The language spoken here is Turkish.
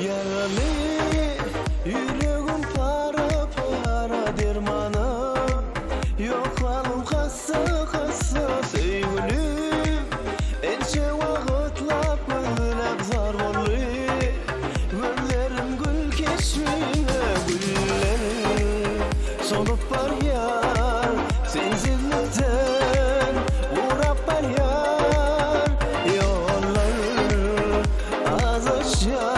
Yaralı yüreğim para para dermanım yok halim kassa kassa sevgilim ençe vakitlap gülüp zar bollu güllerim gül keçmine güllerim solup var yar sensizlikten uğrap var yar yollar az aşağı